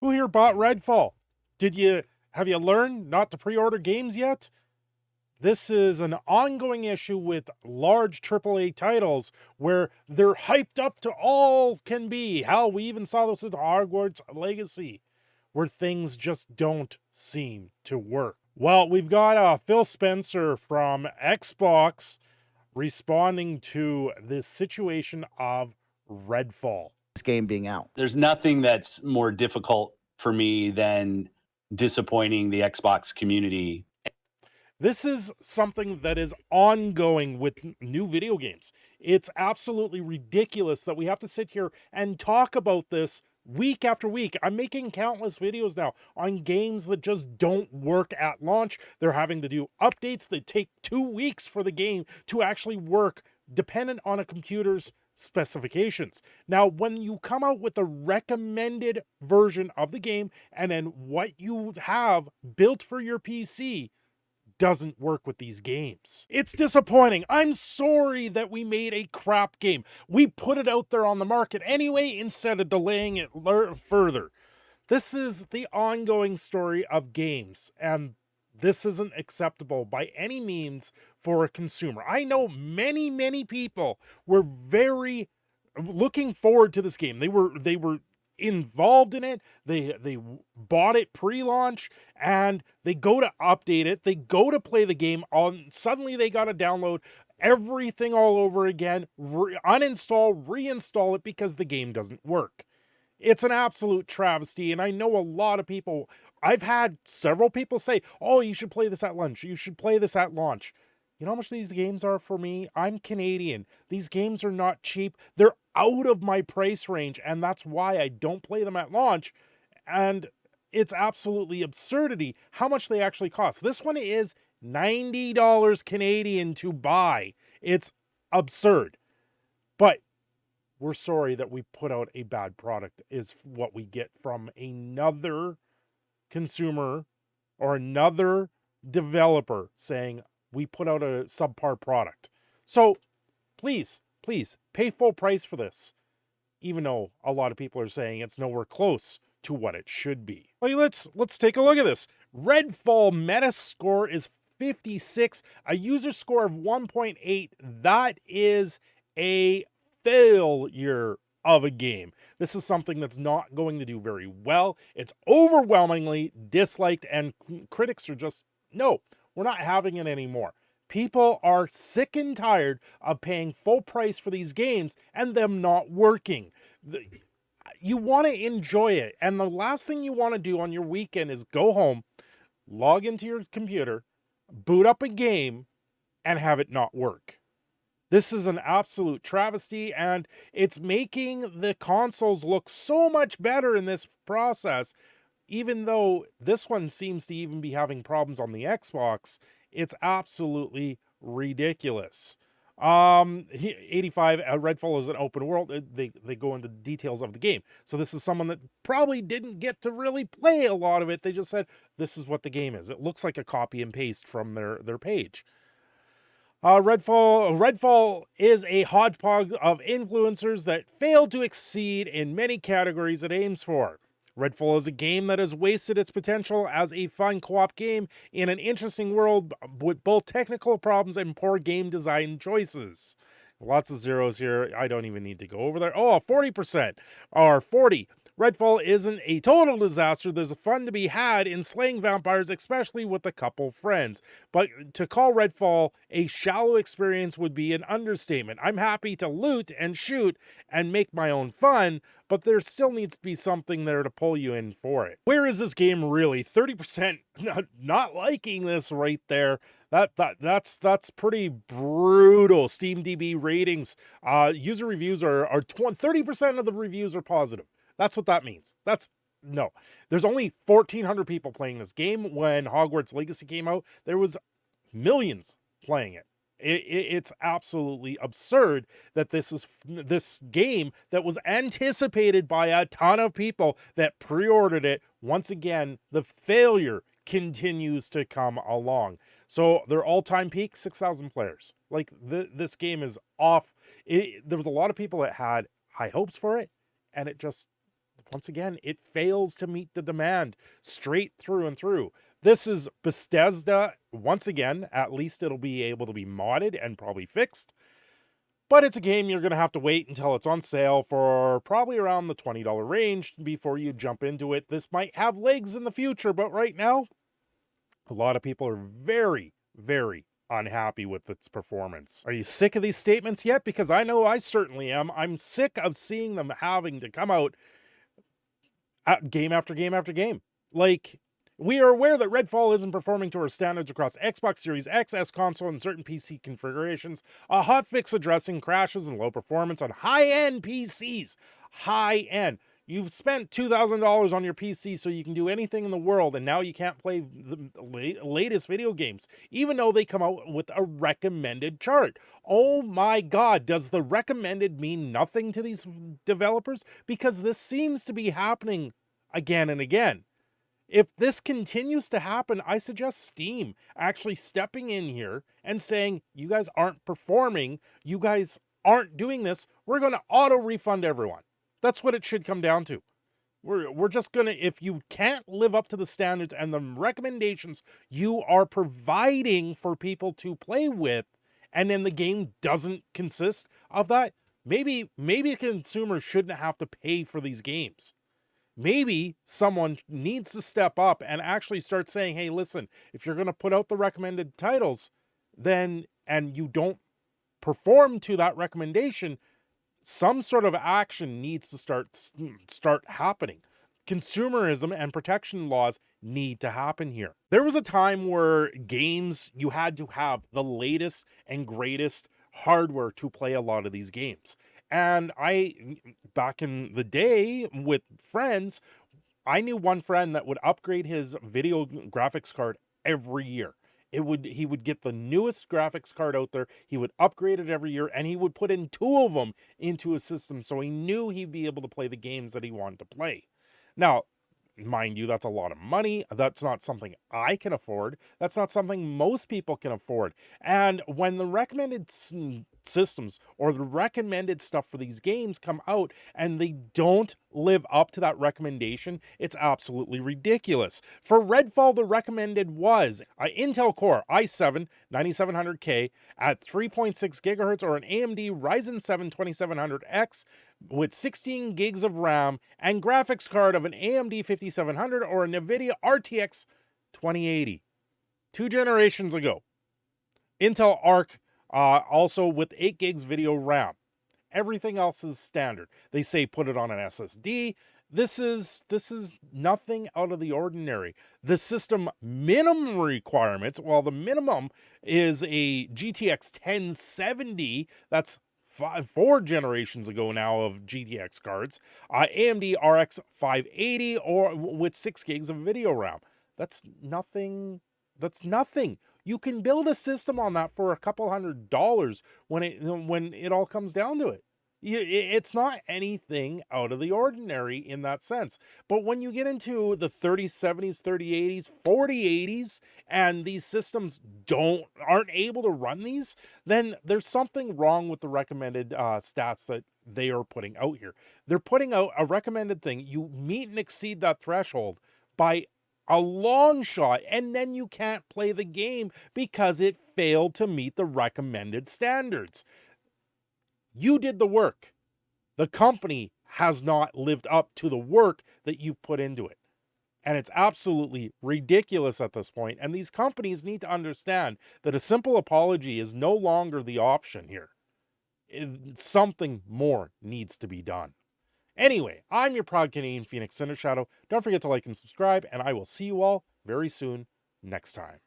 Who here bought Redfall? Have you learned not to pre-order games yet? This is an ongoing issue with large AAA titles where they're hyped up to all can be. Hell, we even saw this with Hogwarts Legacy, where things just don't seem to work. Well, we've got Phil Spencer from Xbox responding to this situation of Redfall. This game being out. There's nothing that's more difficult for me than disappointing the Xbox community. This is something that is ongoing with new video games. It's absolutely ridiculous that we have to sit here and talk about this week after week. I'm making countless videos now on games that just don't work at launch. They're having to do updates that take 2 weeks for the game to actually work, dependent on a computer's specifications. Now, when you come out with a recommended version of the game and then what you have built for your PC doesn't work with these games. It's disappointing. I'm sorry that we made a crap game. We put it out there on the market anyway instead of delaying it further. This is the ongoing story of games, and this isn't acceptable by any means for a consumer. I know many people were very looking forward to this game. They were involved in it. They bought it pre-launch, and they go to update it. They go to play the game on. Suddenly they got to download everything all over again, uninstall, reinstall it because the game doesn't work. It's an absolute travesty, and I know a lot of people. I've had several people say, "Oh, you should play this at launch. You should play this at launch." You know how much these games are for me? I'm Canadian. These games are not cheap. They're out of my price range, and that's why I don't play them at launch. And it's absolutely absurdity how much they actually cost. This one is $90 Canadian to buy. It's absurd. But we're sorry that we put out a bad product is what we get from another consumer or another developer saying, we put out a subpar product. So please pay full price for this, even though a lot of people are saying it's nowhere close to what it should be. Like, let's take a look at this. Redfall meta score is 56, a user score of 1.8. That is a failure of a game. This is something that's not going to do very well. It's overwhelmingly disliked, and critics are just, no, we're not having it anymore. People are sick and tired of paying full price for these games and them not working. You want to enjoy it, and the last thing you want to do on your weekend is go home, log into your computer, boot up a game, and have it not work. This is an absolute travesty, and it's making the consoles look so much better in this process. Even though this one seems to even be having problems on the Xbox, it's absolutely ridiculous. 85, Redfall is an open world. They go into details of the game. So this is someone that probably didn't get to really play a lot of it. They just said, this is what the game is. It looks like a copy and paste from their page. Redfall is a hodgepodge of influencers that fail to exceed in many categories it aims for. Redfall is a game that has wasted its potential as a fun co-op game in an interesting world with both technical problems and poor game design choices. Lots of zeros here. I don't even need to go over there. Oh, 40% or 40. Redfall isn't a total disaster. There's a fun to be had in slaying vampires, especially with a couple friends. But to call Redfall a shallow experience would be an understatement. I'm happy to loot and shoot and make my own fun, but there still needs to be something there to pull you in for it. Where is this game really? 30% not liking this right there. That's pretty brutal. SteamDB ratings, user reviews are 30% of the reviews are positive. That's what that means. No. There's only 1,400 people playing this game. When Hogwarts Legacy came out, there was millions playing it. It's absolutely absurd that this game that was anticipated by a ton of people that pre-ordered it, once again, the failure continues to come along. So their all-time peak, 6,000 players. Like, this game is off. There was a lot of people that had high hopes for it, and it just once again, it fails to meet the demand straight through and through. This is Bethesda, once again, at least it'll be able to be modded and probably fixed. But it's a game you're going to have to wait until it's on sale for probably around the $20 range before you jump into it. This might have legs in the future, but right now, a lot of people are very, very unhappy with its performance. Are you sick of these statements yet? Because I know I certainly am. I'm sick of seeing them having to come out game after game after game. Like, we are aware that Redfall isn't performing to our standards across Xbox Series X, S console, and certain PC configurations. A hotfix addressing crashes and low performance on high-end PCs. High-end. You've spent $2,000 on your PC so you can do anything in the world, and now you can't play the latest video games, even though they come out with a recommended chart. Oh my God, does the recommended mean nothing to these developers? Because this seems to be happening again and again. If this continues to happen, I suggest Steam actually stepping in here and saying, you guys aren't performing, you guys aren't doing this, we're going to auto-refund everyone. That's what it should come down to. We're just going to, if you can't live up to the standards and the recommendations you are providing for people to play with, and then the game doesn't consist of that, maybe a consumer shouldn't have to pay for these games. Maybe someone needs to step up and actually start saying, hey, listen, if you're going to put out the recommended titles, then, and you don't perform to that recommendation, some sort of action needs to start happening. Consumerism and protection laws need to happen here. There was a time where games, you had to have the latest and greatest hardware to play a lot of these games. And back in the day with friends, I knew one friend that would upgrade his video graphics card every year. He would get the newest graphics card out there. He would upgrade it every year, and he would put in 2 of them into his system so he knew he'd be able to play the games that he wanted to play. Now, mind you, that's a lot of money. That's not something I can afford. That's not something most people can afford. And when the recommended systems or the recommended stuff for these games come out and they don't live up to that recommendation, it's absolutely ridiculous. For Redfall, the recommended was an Intel Core i7 9700K at 3.6 gigahertz or an AMD Ryzen 7 2700X with 16 gigs of RAM and graphics card of an AMD 5700 or a NVIDIA RTX 2080. 2 generations ago. Intel Arc also with 8 gigs video RAM. Everything else is standard. They say put it on an SSD. This is nothing out of the ordinary. The system minimum requirements, well, the minimum is a GTX 1070. That's 4 generations ago now of GTX cards. AMD RX 580 or with 6 gigs of video RAM. That's nothing. That's nothing. You can build a system on that for a couple $100 when it all comes down to it. It's not anything out of the ordinary in that sense. But when you get into the 3070s, 3080s, 4080s, and these systems aren't able to run these, then there's something wrong with the recommended stats that they are putting out here. They're putting out a recommended thing. You meet and exceed that threshold by a long shot, and then you can't play the game because it failed to meet the recommended standards. You did the work. The company has not lived up to the work that you've put into it. And it's absolutely ridiculous at this point. And these companies need to understand that a simple apology is no longer the option here. Something more needs to be done. Anyway, I'm your proud Canadian Phoenix Cinder Shadow. Don't forget to like and subscribe, and I will see you all very soon next time.